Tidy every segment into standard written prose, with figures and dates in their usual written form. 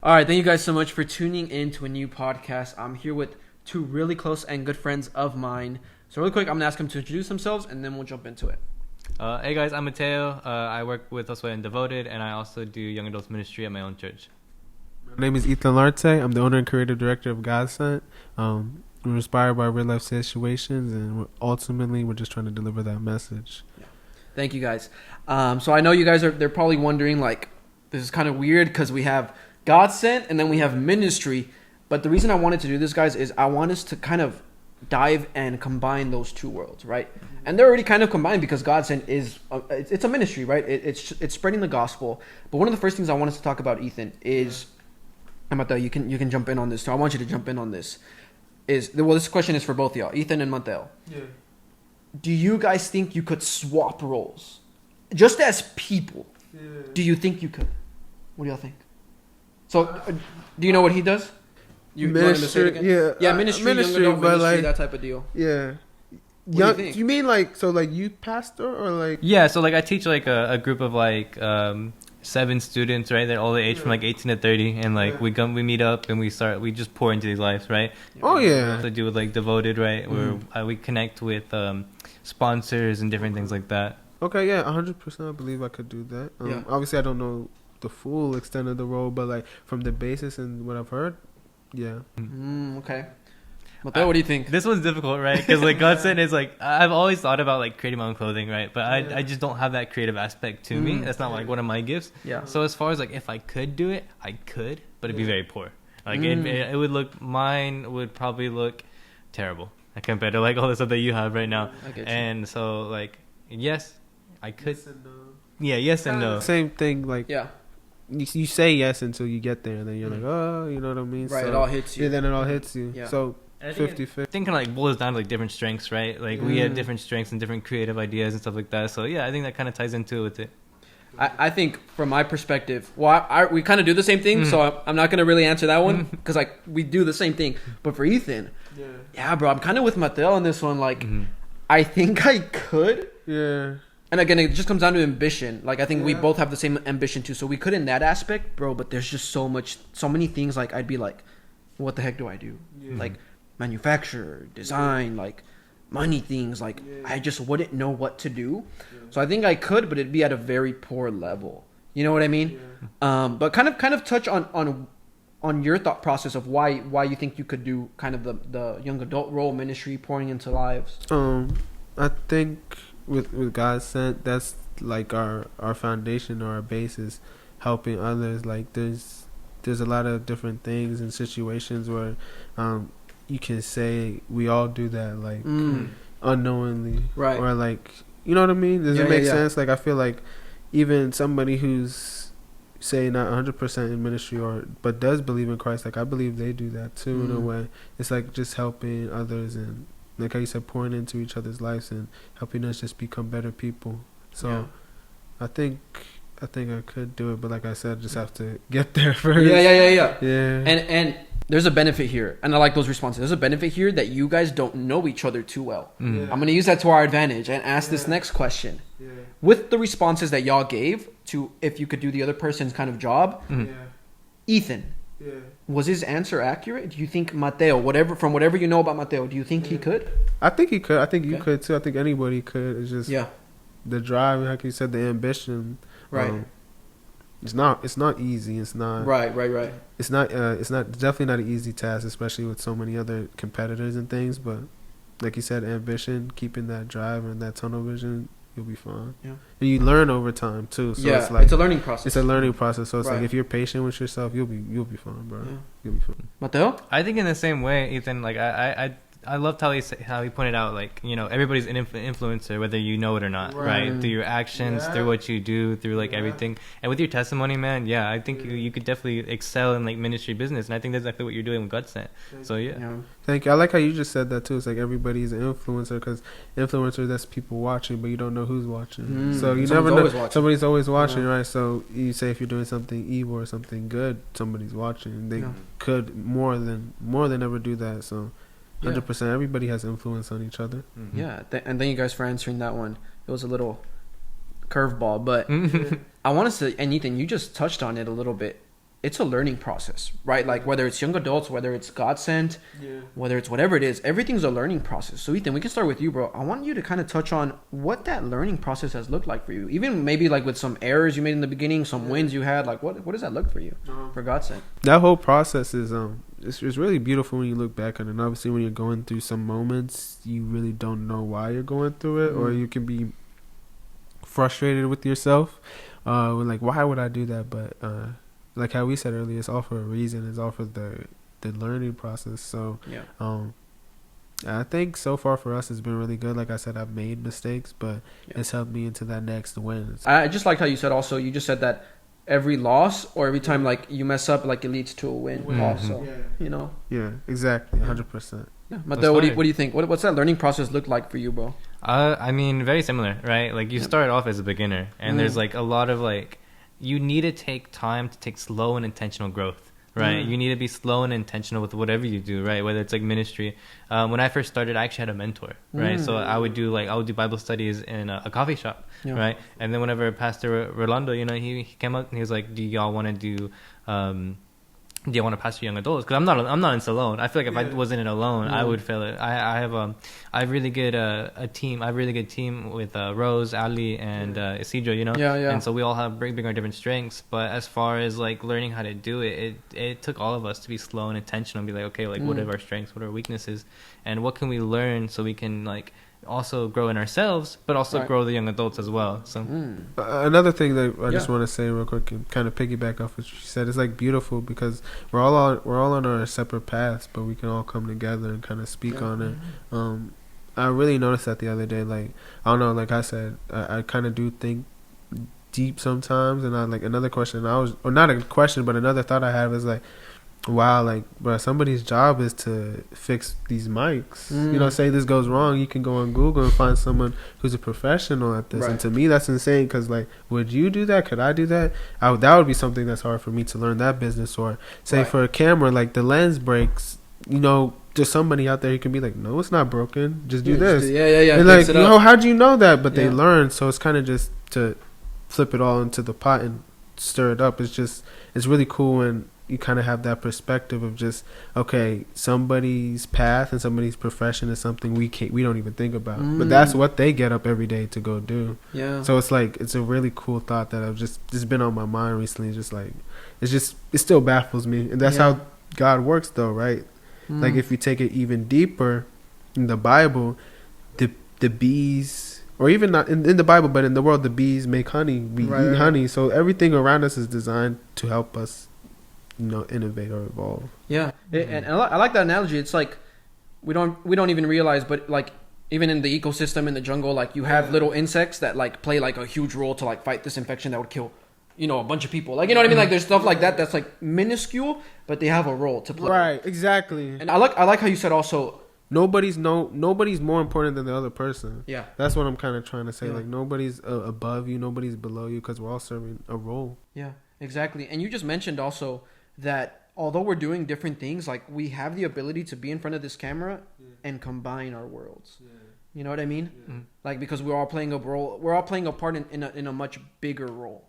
All right, thank you guys so much for tuning in to a new podcast. I'm here with two really close and good friends of mine. So really quick, I'm going to ask them to introduce themselves, and then we'll jump into it. Hey guys, I'm Mateo. I work with JOSUE and Devoted, and I also do young adults ministry at my own church. My name is Ethan Lartey. I'm the owner and creative director of GODSENT. We're inspired by real life situations, and ultimately we're just trying to deliver that message. Yeah. Thank you guys. So I know you guys they're probably wondering, like, this is kind of weird because we have GODSENT and then we have ministry. But the reason I wanted to do this, guys, is I want us to kind of dive and combine those two worlds, right? Mm-hmm. And they're already kind of combined because GODSENT is it's a ministry, right? It's spreading the gospel. But one of the first things I want us to talk about, Ethan, is Mateo, you can jump in on this. So I want you to jump in on this. This question is for both of y'all, Ethan and Mateo. Yeah. Do you guys think you could swap roles, just as people? Yeah. Do you think you could? What do y'all think? So, do you know what he does? Ministry, yeah, ministry, but like that type of deal. Yeah. You mean like youth pastor or like? Yeah, so like I teach like a group of like 7 students, right? They're all the age from like 18 to 30, and like we meet up and we just pour into these lives, right? Oh yeah. To do with like Devoted, right? Where we connect with sponsors and different things like that. Okay, yeah, 100%. I believe I could do that. Obviously, I don't know the full extent of the role, but like from the basis and what I've heard, yeah. Okay. Mateo, what do you think? This one's difficult, right? Because like GODSENT is like, I've always thought about like creating my own clothing, right? But I just don't have that creative aspect to me. That's not like one of my gifts. Yeah. So as far as like if I could do it, I could, but it'd be very poor. Like it would look, mine would probably look terrible compared to like all the stuff that you have right now. I get you. And so like, yes, I could. Yes and no. Yeah, yes and no. Same thing, like you say yes until you get there, and then you're like, oh, you know what I mean? Right, so, it all hits you. Yeah, then it all hits you. Yeah. So 50-50. I think kind of like boils down to like different strengths, right? Like we have different strengths and different creative ideas and stuff like that. So yeah, I think that kind of ties into it with it. I think from my perspective, we kind of do the same thing, so I'm not going to really answer that one because like we do the same thing. But for Ethan, yeah, bro, I'm kind of with Mateo on this one. Like, I think I could. Yeah. And again, it just comes down to ambition. Like, I think we both have the same ambition too. So we could in that aspect, bro. But there's just so many things. Like, I'd be like, what the heck do I do? Yeah. Like, manufacture, design, like money things. Like, I just wouldn't know what to do. Yeah. So I think I could, but it'd be at a very poor level. You know what I mean? Yeah. But kind of touch on your thought process of why you think you could do kind of the young adult role, ministry, pouring into lives. I think with GODSENT, that's like our foundation or our basis, helping others. Like there's a lot of different things and situations where you can say we all do that, like unknowingly, right? Or like, you know what I mean? Does it make sense? Like I feel like even somebody who's say not 100% in ministry but does believe in Christ, like I believe they do that too in a way. It's like just helping others and, like how you said, pouring into each other's lives and helping us just become better people. So I think I could do it, but like I said, just have to get there first. Yeah. And there's a benefit here, and I like those responses. There's a benefit here that you guys don't know each other too well. I'm going to use that to our advantage and ask this next question. With the responses that y'all gave to if you could do the other person's kind of job, Ethan, was his answer accurate? Do you think Mateo, from whatever you know about Mateo, do you think he could? I think he could. I think you could too. I think anybody could. It's just the drive, like you said, the ambition. Right. It's not easy. It's not. Right. It's definitely not an easy task, especially with so many other competitors and things. But like you said, ambition, keeping that drive and that tunnel vision, you'll be fine. Yeah. And you learn over time too. So it's like it's a learning process. It's a learning process. So it's like if you're patient with yourself, you'll be fine, bro. Yeah. You'll be fine. Mateo? I think in the same way, Ethan. Like I loved how he pointed out, like, you know, everybody's an influencer, whether you know it or not, right? Through your actions, through what you do, through like everything, and with your testimony, man. Yeah, I think you could definitely excel in like ministry business, and I think that's exactly what you're doing with GODSENT. So yeah. Thank you. I like how you just said that too. It's like everybody's an influencer, because influencer, that's people watching, but you don't know who's watching. So you never know. Somebody's always watching, right? So you say if you're doing something evil or something good, somebody's watching. They could more than ever do that. So. 100%. Everybody has influence on each other. Yeah, and thank you guys for answering that one. It was a little curveball, but I want to say, and Ethan, you just touched on it a little bit. it's a learning process, right? Like whether it's young adults, whether it's GODSENT, whether it's whatever it is, everything's a learning process. So Ethan, we can start with you, bro. I want you to kind of touch on what that learning process has looked like for you. Even maybe like with some errors you made in the beginning, some wins you had. Like what does that look for you for GODSENT? That whole process is it's really beautiful when you look back on it. And obviously, when you're going through some moments, you really don't know why you're going through it, or you can be frustrated with yourself. Like, why would I do that? But like how we said earlier, it's all for a reason. It's all for the learning process. So I think so far for us it's been really good. Like I said, I've made mistakes, but it's helped me into that next win. I just liked how you said also, you just said that every loss or every time like you mess up, like it leads to a win also. You know? Yeah, exactly. 100%. Yeah. Mateo, what do you think? What's that learning process look like for you, bro? I mean, very similar, right? Like you start off as a beginner, and there's like a lot of like, you need to take time to take slow and intentional growth, right? You need to be slow and intentional with whatever you do, right? Whether it's like ministry. When I first started, I actually had a mentor, right? So I would do Bible studies in a coffee shop, right? And then whenever Pastor Rolando, you know, he came up and he was like, "Do y'all want to do want to pastor young adults?" Because I'm not in Salone. I feel like if I wasn't in Alone, I would fail it. I have really good a team. I have a really good team with Rose, Ali, and Isidro. You know, and so we all bring our different strengths. But as far as like learning how to do it, it took all of us to be slow and intentional and be like, okay, like what are our strengths, what are our weaknesses, and what can we learn so we can like also grow in ourselves, but also grow the young adults as well. So another thing that I just want to say real quick and kind of piggyback off what you said, it's like beautiful because we're all on our separate paths, but we can all come together and kind of speak on it. I really noticed that the other day. Like, I don't know, like I said, I kind of do think deep sometimes, and I like another question not a question, but another thought I had was like, wow, like, bro, somebody's job is to fix these mics. You know, say this goes wrong, you can go on Google and find someone who's a professional at this. And to me, that's insane because, like, would you do that? Could I do that? That would be something that's hard for me to learn that business. Or say for a camera, like the lens breaks, you know, there's somebody out there who can be like, no, it's not broken. Just do this. And like, you know, how'd you know that? But they learn. So it's kind of just to flip it all into the pot and stir it up. It's really cool when you kind of have that perspective of just, okay, somebody's path and somebody's profession is something we don't even think about, but that's what they get up every day to go do. So it's like, it's a really cool thought that I've just been on my mind recently. Just like, it still baffles me, and that's how God works, though, right? Like if you take it even deeper in the Bible, the bees, or even not in the Bible, but in the world, the bees make honey. We eat honey, so everything around us is designed to help us, you know, innovate or evolve. And I like that analogy. It's like we don't even realize, but like even in the ecosystem in the jungle, like you have little insects that like play like a huge role to like fight this infection that would kill, you know, a bunch of people. Like, you know what I mean? Like there's stuff like that that's like minuscule, but they have a role to play. Right, exactly. And I like how you said also, nobody's more important than the other person. That's what I'm kind of trying to say. Like nobody's above you, nobody's below you, because we're all serving a role. Yeah, exactly. And you just mentioned also that although we're doing different things, like we have the ability to be in front of this camera and combine our worlds. You know what I mean? Like, because we're all playing a role, we're all playing a part in a much bigger role.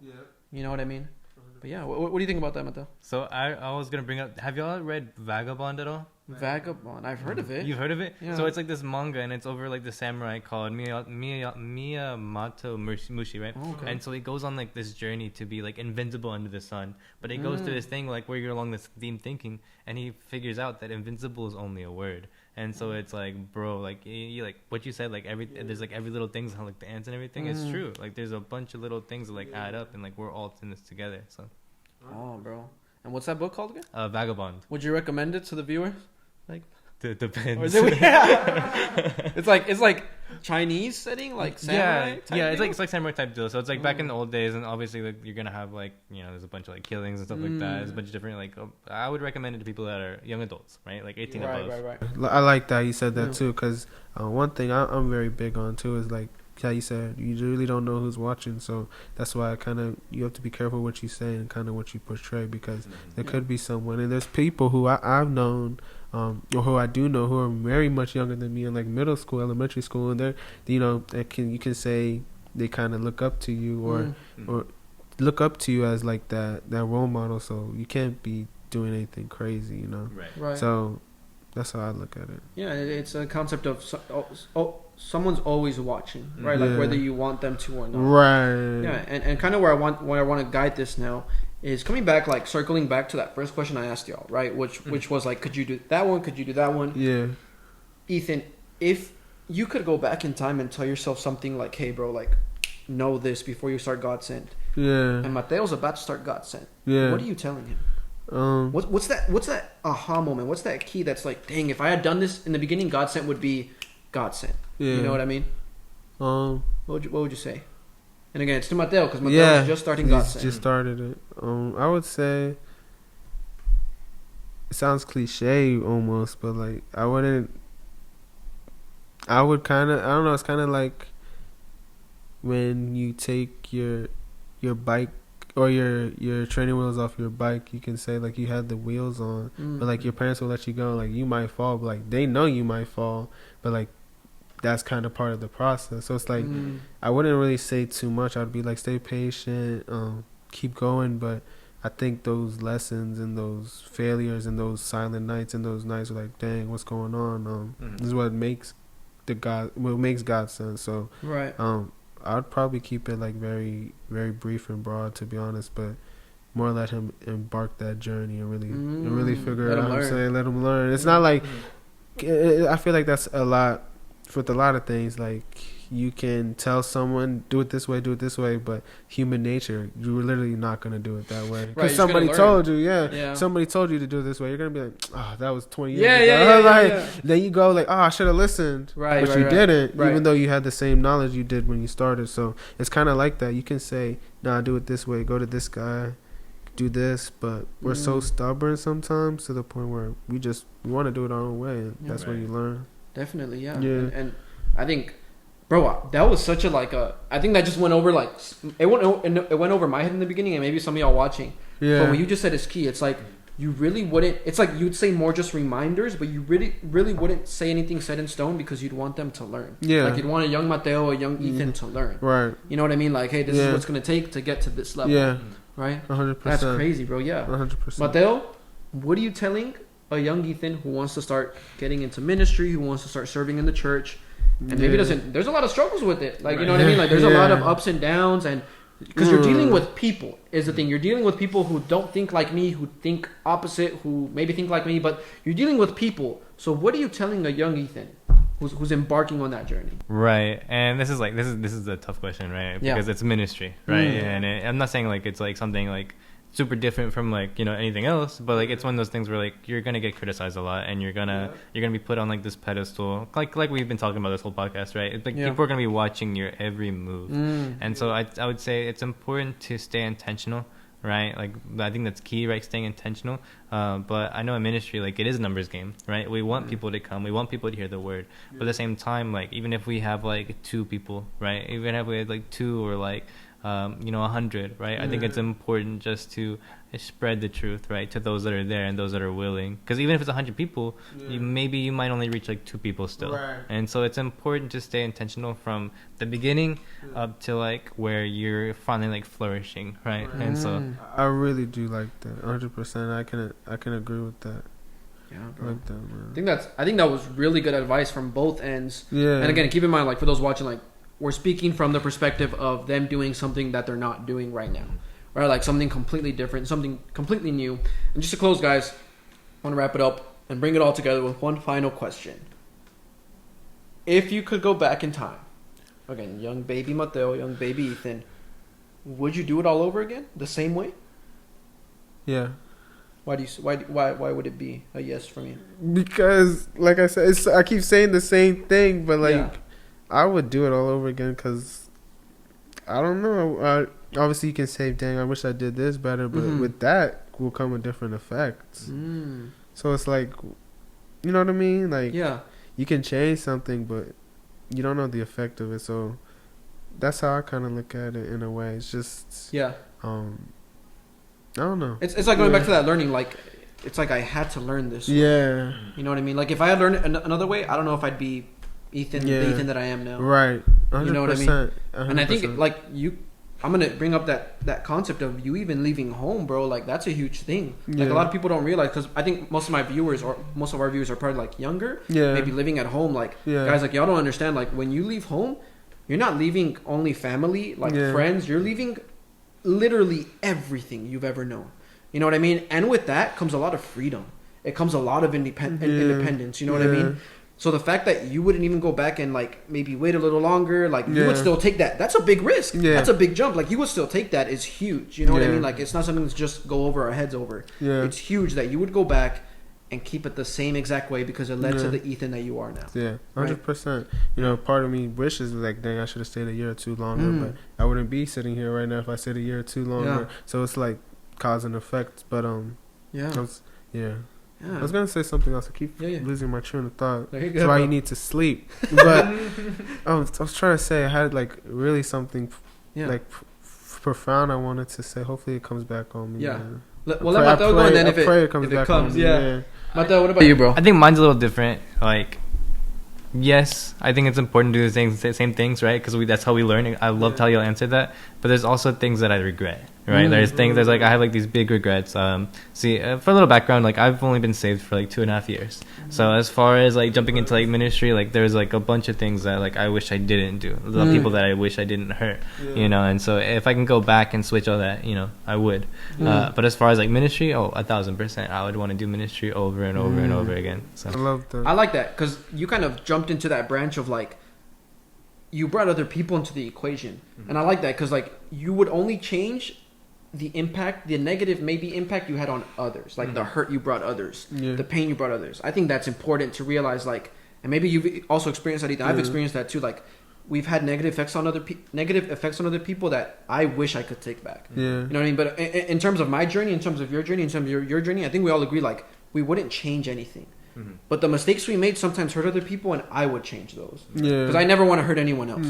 You know what I mean? But yeah, what do you think about that, Mateo? So I was gonna bring up, have y'all read Vagabond at all? Vagabond, I've heard of it. You've heard of it? So it's like this manga, and it's over like the samurai called Miyamoto Mushi, right? And so he goes on like this journey to be like invincible under the sun, but he goes through this thing like where you're along this theme thinking, and he figures out that invincible is only a word. And so it's like, bro, like you like what you said, like there's like every little thing's like the ants and everything. It's true. Like there's a bunch of little things that like add up, and like we're all in this together. So. Oh, bro. And what's that book called again? Vagabond. Would you recommend it to the viewers? Like, depends. Or is it, it's like Chinese setting, like samurai type deal? It's like samurai type deal. So it's like back in the old days, and obviously like you're gonna have like, you know, there's a bunch of like killings and stuff like that. There's a bunch of different like I would recommend it to people that are young adults, right? Like 18 above. Right. I like that you said that too, because one thing I'm very big on too is like, yeah, you said you really don't know who's watching, so that's why you have to be careful what you say and kind of what you portray, because there could be someone, and there's people who I've known, or who I do know, who are very much younger than me in like middle school, elementary school, and they're, you know, you can say they kind of look up to you, or look up to you as like that role model. So you can't be doing anything crazy, you know. Right. So that's how I look at it. Yeah, it's a concept of someone's always watching, right? Like whether you want them to or not. Right. Yeah, and kind of where I want to guide this now is coming back, like circling back to that first question I asked y'all, right? Which was like, could you do that one? Could you do that one? Yeah. Ethan, if you could go back in time and tell yourself something like, hey, bro, like, know this before you start GODSENT. Yeah. And Mateo's about to start GODSENT. Yeah. What are you telling him? What's that aha moment? What's that key that's like, dang, if I had done this in the beginning, GODSENT would be GODSENT. Yeah. You know what I mean? What would you say? And again, it's to Mateo because Mateo's just starting GODSENT. Just started it. I would say it sounds cliche almost, but like I would kind of, I don't know, it's kind of like when you take your bike or your training wheels off your bike. You can say like you had the wheels on, but like your parents will let you go. Like you might fall, but like they know you might fall, but like that's kind of part of the process. So it's like I wouldn't really say too much. I'd be like, stay patient, keep going. But I think those lessons and those failures and those silent nights and those nights are like, dang, what's going on? This is what makes GODSENT. So right. I'd probably keep it like very, very brief and broad, to be honest, but more let him embark that journey and really figure it out. I'm saying, let him learn. It's not like I feel like that's a lot with a lot of things. Like you can tell someone do it this way, but human nature, you're literally not gonna do it that way because somebody told you. Somebody told you to do it this way. You're gonna be like, oh, that was 20 years ago. Then you go like, oh, I should have listened, but you didn't, even though you had the same knowledge you did when you started. So it's kind of like that. You can say, nah, do it this way, go to this guy, do this, but we're so stubborn sometimes to the point where we want to do it our own way, and that's when you learn. Definitely, yeah. And I think, bro, that was such a I think that just went over like it went over my head in the beginning, and maybe some of y'all watching. Yeah. But what you just said is key. It's like you really wouldn't. It's like you'd say more just reminders, but you really wouldn't say anything set in stone because you'd want them to learn. Yeah. Like you'd want a young Mateo, a young Ethan to learn. Right. You know what I mean? Like, hey, this is what's gonna take to get to this level. Yeah. Right. 100%. That's crazy, bro. Yeah. 100%. Mateo, what are you telling a young Ethan who wants to start getting into ministry, who wants to start serving in the church, and maybe doesn't? There's a lot of struggles with it. Like, you know what I mean? Like, there's a lot of ups and downs, and because you're dealing with people is the thing. You're dealing with people who don't think like me, who think opposite, who maybe think like me, but you're dealing with people. So what are you telling a young Ethan who's embarking on that journey? Right. And this is a tough question, right? Because it's ministry, right? And I'm not saying like it's like something like super different from like, you know, anything else, but like it's one of those things where like you're gonna get criticized a lot, and you're gonna be put on like this pedestal, like we've been talking about this whole podcast, right? It's like people are gonna be watching your every move, and so I would say it's important to stay intentional, right? Like I think that's key, right? Staying intentional. But I know in ministry, like it is a numbers game, right? We want people to come, we want people to hear the word, but at the same time, like even if we have like 2 people, right? Even if we had like 2 or like 100, right? I think it's important just to spread the truth, right, to those that are there and those that are willing. Because even if it's 100 people, you might only reach like 2 people still. Right. And so it's important to stay intentional from the beginning up to like where you're finally like flourishing, right? And so I really do like that, 100%. I can agree with that. Yeah, bro. Like that, man. I think that was really good advice from both ends. Yeah. And again, keep in mind, like for those watching, like we're speaking from the perspective of them doing something that they're not doing right now, right? Like something completely different, something completely new. And just to close, guys, I want to wrap it up and bring it all together with one final question. If you could go back in time, again, young baby Mateo, young baby Ethan, would you do it all over again, the same way? Yeah. Why would it be a yes from you? Because, like I said, I keep saying the same thing, but like. I would do it all over again because I don't know. Obviously, you can say, "Dang, I wish I did this better," but with that will come with different effects. So it's like, you know what I mean? Like, you can change something, but you don't know the effect of it. So that's how I kind of look at it in a way. It's just, I don't know. It's like going back to that learning. Like, it's like I had to learn this. Yeah, you know what I mean? Like, if I had learned another way, I don't know if I'd be the Ethan that I am now. Right. 100%, you know what I mean? 100%. And I think like I'm gonna bring up that concept of you even leaving home, bro. Like that's a huge thing. Yeah. Like a lot of people don't realize, because I think most of our viewers are probably like younger, maybe living at home. Like guys, like y'all don't understand. Like when you leave home, you're not leaving only family, like friends. You're leaving literally everything you've ever known. You know what I mean? And with that comes a lot of freedom. It comes a lot of independence. You know what I mean? So the fact that you wouldn't even go back and like maybe wait a little longer, like you would still take that. That's a big risk. Yeah. That's a big jump. Like you would still take that is huge. You know what I mean? Like it's not something that's just go over our heads over. Yeah. It's huge that you would go back and keep it the same exact way because it led to the Ethan that you are now. Yeah, 100%. You know, part of me wishes like, dang, I should have stayed a year or two longer, but I wouldn't be sitting here right now if I stayed a year or two longer. Yeah. So it's like cause and effect. But I was gonna say something else. I keep losing my train of thought. There you go. That's why you need to sleep. But I was trying to say I had like really something like profound I wanted to say. Hopefully it comes back on me. Yeah. Let Mateo go, and then if it comes, yeah. Mateo, what about you, bro? I think mine's a little different. Like, yes, I think it's important to do the same things, right? Because that's how we learn. I loved how you answered that. But there's also things that I regret, right? There's like I have like these big regrets. For a little background, like I've only been saved for like 2.5 years. So as far as like jumping into like ministry, like there's like a bunch of things that like I wish I didn't do. The people that I wish I didn't hurt, you know. And so if I can go back and switch all that, you know, I would. But as far as like ministry, 1,000%, I would want to do ministry over and over and over again. So I love that. I like that because you kind of jumped into that branch of like, you brought other people into the equation. And I like that because like you would only change the impact, the negative maybe impact you had on others, like the hurt you brought others, the pain you brought others. I think that's important to realize, like, and maybe you've also experienced that, Ethan. I've experienced that too. Like we've had negative effects on other people that I wish I could take back. You know what I mean? But in terms of my journey, in terms of your journey, in terms of your journey, I think we all agree like we wouldn't change anything. But the mistakes we made sometimes hurt other people, and I would change those. Because I never want to hurt anyone else.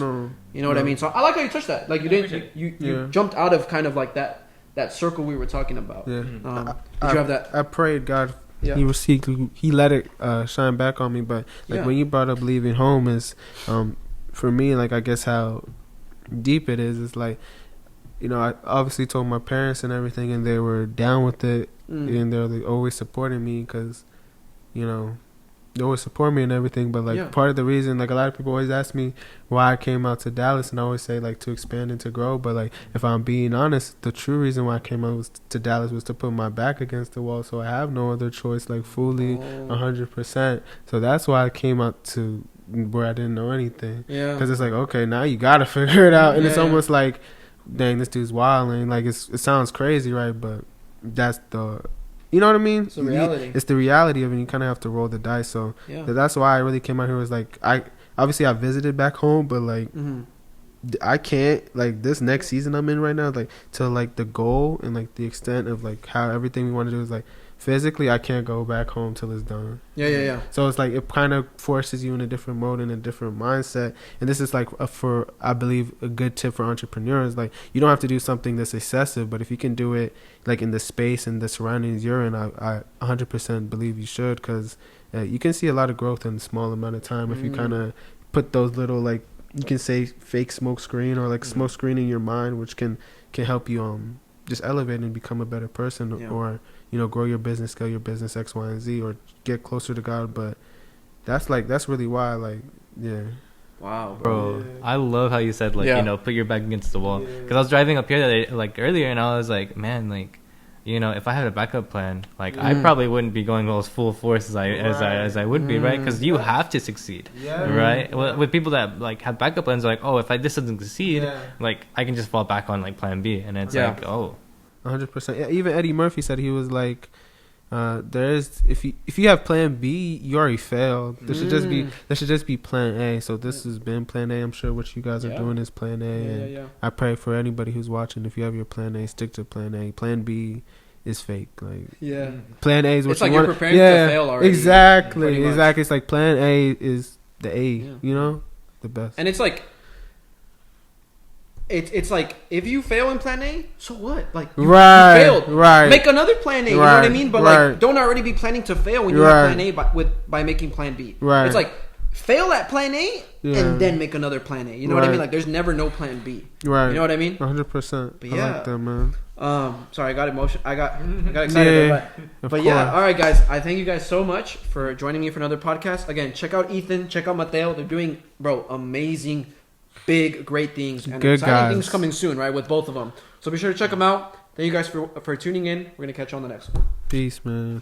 You know what I mean? So I like how you touched that. Like you jumped out of kind of like that circle we were talking about. Did you have that? I prayed God. He let it shine back on me. But like when you brought up leaving home is, for me, like I guess how deep it is. It's like, you know, I obviously told my parents and everything, and they were down with it, and they're like, always supporting me because, you know, they always support me and everything. But like part of the reason, like a lot of people always ask me why I came out to Dallas, and I always say like to expand and to grow. But like if I'm being honest, the true reason why I came out to Dallas was to put my back against the wall, so I have no other choice, like fully 100%. So that's why I came out to where I didn't know anything. Because it's like, okay, now you gotta figure it out, and it's almost like, dang, this dude's wilding. Like it sounds crazy, right? But that's the, you know what I mean? It's the reality. It's the reality of it. You kind of have to roll the dice. So that's why I really came out here. Was like, I visited back home, but like I can't, like this next season I'm in right now, like to like the goal and like the extent of like how everything we want to do is like physically I can't go back home till it's done. So it's like it kind of forces you in a different mode and a different mindset. And this is like I believe a good tip for entrepreneurs. Like you don't have to do something that's excessive, but if you can do it like in the space and the surroundings you're in, I 100% believe you should, because you can see a lot of growth in a small amount of time if you kind of put those little, like you can say fake smoke screen or like smoke screen in your mind, which can help you just elevate and become a better person, or you know, grow your business, scale your business X, Y, and Z, or get closer to God. But that's really why, like, Wow, bro. I love how you said, like, you know, put your back against the wall. Because I was driving up here like earlier, and I was like, man, like, you know, if I had a backup plan, like, I probably wouldn't be going all full force as I would be, right? Because you have to succeed, right? Well, with people that like have backup plans, like, oh, if this doesn't succeed, like, I can just fall back on like Plan B, and it's like, oh. 100%. Yeah, even Eddie Murphy said, he was like, there's if you have Plan B, you already failed. There should just be Plan A. So this has been Plan A. I'm sure what you guys are doing is Plan A. And I pray for anybody who's watching, if you have your Plan A, stick to Plan A. Plan B is fake. Like Plan A is what it's like you're preparing to fail already. Exactly. It's like Plan A is the A. You know, the best. And it's like. It's like, if you fail in Plan A, so what? Like, you failed. Right. Make another Plan A. You know what I mean? But like, don't already be planning to fail when you have Plan A by making Plan B. Right. It's like, fail at plan A and then make another plan A. You know what I mean? Like there's never no plan B. Right. You know what I mean? 100%. I like that, man. Sorry, I got emotion. I got excited. But yeah, all right, guys. I thank you guys so much for joining me for another podcast. Again, check out Ethan. Check out Mateo. They're doing, amazing, big, great things. And good exciting guys. things coming soon, right? With both of them. So be sure to check them out. Thank you guys for tuning in. We're going to catch you on the next one. Peace, man.